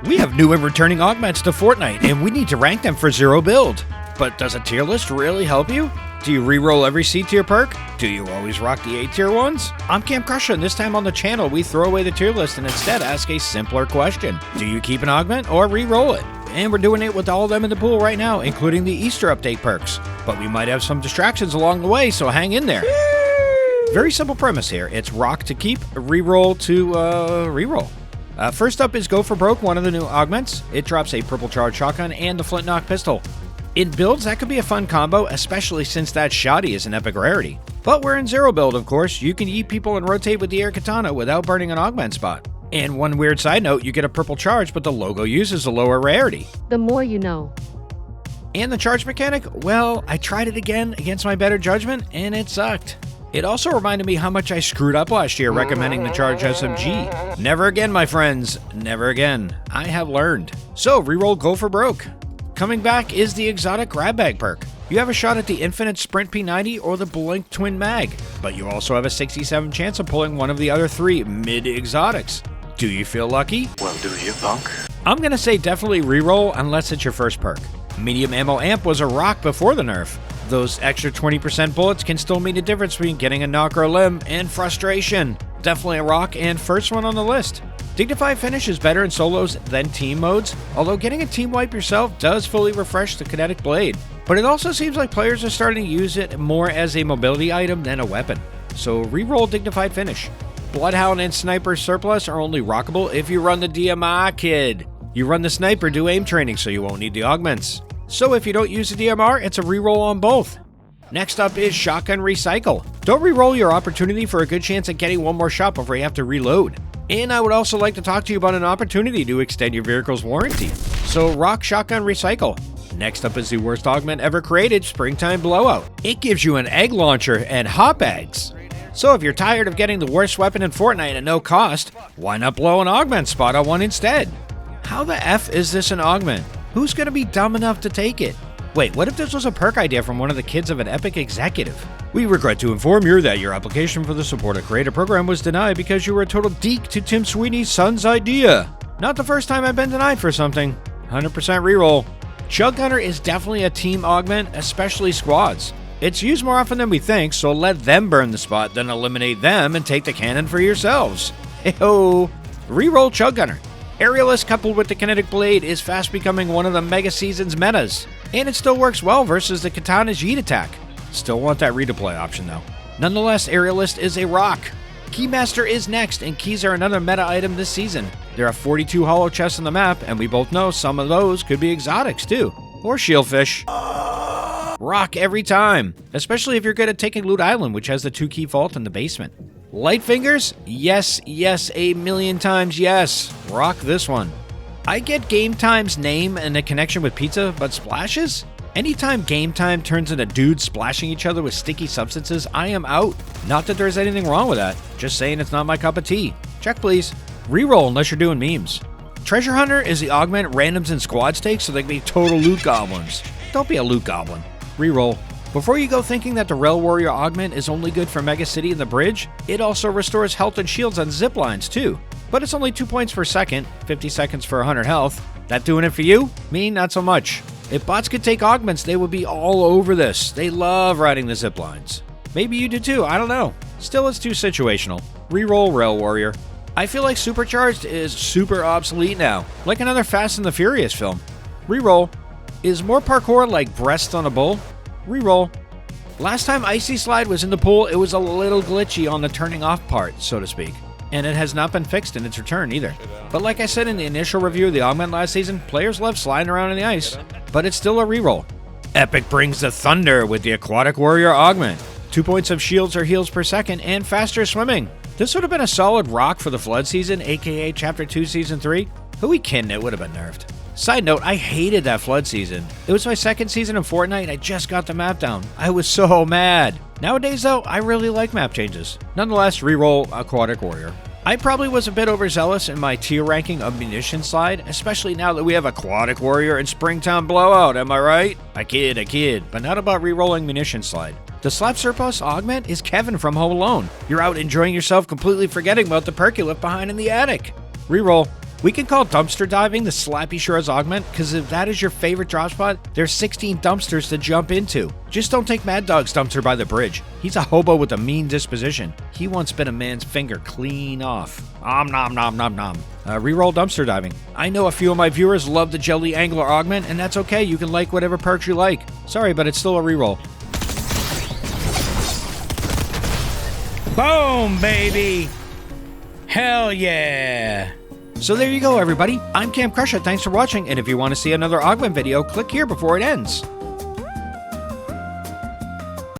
We have new and returning augments to Fortnite, and we need to rank them for 0 build. But does a tier list really help you? Do you reroll every C tier perk? Do you always rock the A tier ones? I'm Camp Crusher, and this time on the channel we throw away the tier list and instead ask a simpler question. Do you keep an augment or reroll it? And we're doing it with all of them in the pool right now, including the Easter update perks. But we might have some distractions along the way, so hang in there. Very simple premise here. It's rock to keep, reroll to reroll. First up is Go for Broke, one of the new augments. It drops a purple charged shotgun and the flint knock pistol. In builds, that could be a fun combo, especially since that shoddy is an epic rarity. But we're in 0 build, of course. You can eat people and rotate with the air katana without burning an augment spot. And one weird side note, you get a purple charge, but the logo uses a lower rarity. The more you know. And the charge mechanic? Well, I tried it again against my better judgment, and it sucked. It also reminded me how much I screwed up last year recommending the charge SMG. Never again, my friends. Never again. I have learned. So, reroll Go for Broke. Coming back is the exotic grab bag perk. You have a shot at the infinite sprint P90 or the blink twin mag, but you also have a 67 chance of pulling one of the other 3 mid exotics. Do you feel lucky? Well, do you, punk? I'm gonna say definitely reroll unless it's your first perk. Medium ammo amp was a rock before the nerf. Those extra 20% bullets can still mean the difference between getting a knock or a limb and frustration. Definitely a rock and first one on the list. Dignified Finish is better in solos than team modes, although getting a team wipe yourself does fully refresh the kinetic blade. But it also seems like players are starting to use it more as a mobility item than a weapon. So reroll Dignified Finish. Bloodhound and Sniper Surplus are only rockable if you run the DMR, kid. You run the Sniper, do aim training, so you won't need the augments. So if you don't use the DMR, it's a reroll on both. Next up is Shotgun Recycle. Don't reroll your opportunity for a good chance at getting one more shot before you have to reload. And I would also like to talk to you about an opportunity to extend your vehicle's warranty. So rock Shotgun Recycle. Next up is the worst augment ever created, Springtime Blowout. It gives you an egg launcher and hot bags. So if you're tired of getting the worst weapon in Fortnite at no cost, why not blow an augment spot on one instead? How the F is this an augment? Who's gonna be dumb enough to take it? Wait, what if this was a perk idea from one of the kids of an Epic executive? We regret to inform you that your application for the Support a Creator program was denied because you were a total deek to Tim Sweeney's son's idea. Not the first time I've been denied for something. 100% reroll. Chug Gunner is definitely a team augment, especially squads. It's used more often than we think, so let them burn the spot, then eliminate them and take the cannon for yourselves. Hey-ho! Reroll Chug Gunner. Aerialist coupled with the kinetic blade is fast becoming one of the Mega Seasons metas, and it still works well versus the Katana's Yeet attack. Still want that redeploy option though. Nonetheless, Aerialist is a rock. Keymaster is next, and keys are another meta item this season. There are 42 hollow chests on the map, and we both know some of those could be exotics too, or shieldfish. Rock every time, especially if you're good at taking Loot Island, which has the 2 key vault in the basement. Light fingers? Yes, yes, a million times yes. Rock this one. I get Game Time's name and a connection with pizza, but splashes? Anytime Game Time turns into dudes splashing each other with sticky substances, I am out. Not that there's anything wrong with that, just saying it's not my cup of tea. Check please. Reroll unless you're doing memes. Treasure Hunter is the augment randoms and squads take so they can be total loot goblins. Don't be a loot goblin. Reroll. Before you go thinking that the Rail Warrior augment is only good for Mega City and the Bridge, it also restores health and shields on zip lines too. But it's only 2 points per second, 50 seconds for 100 health. That doing it for you? Me, not so much. If bots could take augments, they would be all over this. They love riding the zip lines. Maybe you do too, I don't know. Still, it's too situational. Reroll Rail Warrior. I feel like Supercharged is super obsolete now, like another Fast and the Furious film. Reroll. Is more parkour like breasts on a bull? Reroll. Last time Icy Slide was in the pool, it was a little glitchy on the turning off part, so to speak. And it has not been fixed in its return either. But like I said in the initial review of the augment last season, players love sliding around in the ice. But it's still a reroll. Epic brings the thunder with the Aquatic Warrior augment. 2 points of shields or heals per second and faster swimming. This would have been a solid rock for the Flood season, aka Chapter 2 Season 3. Who we kidding, it would have been nerfed. Side note, I hated that Flood season. It was my second season of Fortnite, I just got the map down. I was so mad. Nowadays though, I really like map changes. Nonetheless, reroll Aquatic Warrior. I probably was a bit overzealous in my tier ranking of Munition Slide, especially now that we have Aquatic Warrior and Springtime Blowout, am I right? I kid, but not about rerolling Munition Slide. The Slap Surplus augment is Kevin from Home Alone. You're out enjoying yourself completely forgetting about the perk you left behind in the attic. Reroll. We can call dumpster diving the Slappy Shore's augment, because if that is your favorite drop spot, there's 16 dumpsters to jump into. Just don't take Mad Dog's dumpster by the bridge. He's a hobo with a mean disposition. He once bit a man's finger clean off. Om nom nom nom nom. Reroll dumpster diving. I know a few of my viewers love the Jelly Angler augment, and that's okay. You can like whatever perks you like. Sorry, but it's still a reroll. Boom, baby! Hell yeah! So there you go, everybody. I'm Cam Crusher. Thanks for watching, and if you want to see another augment video, click here before it ends.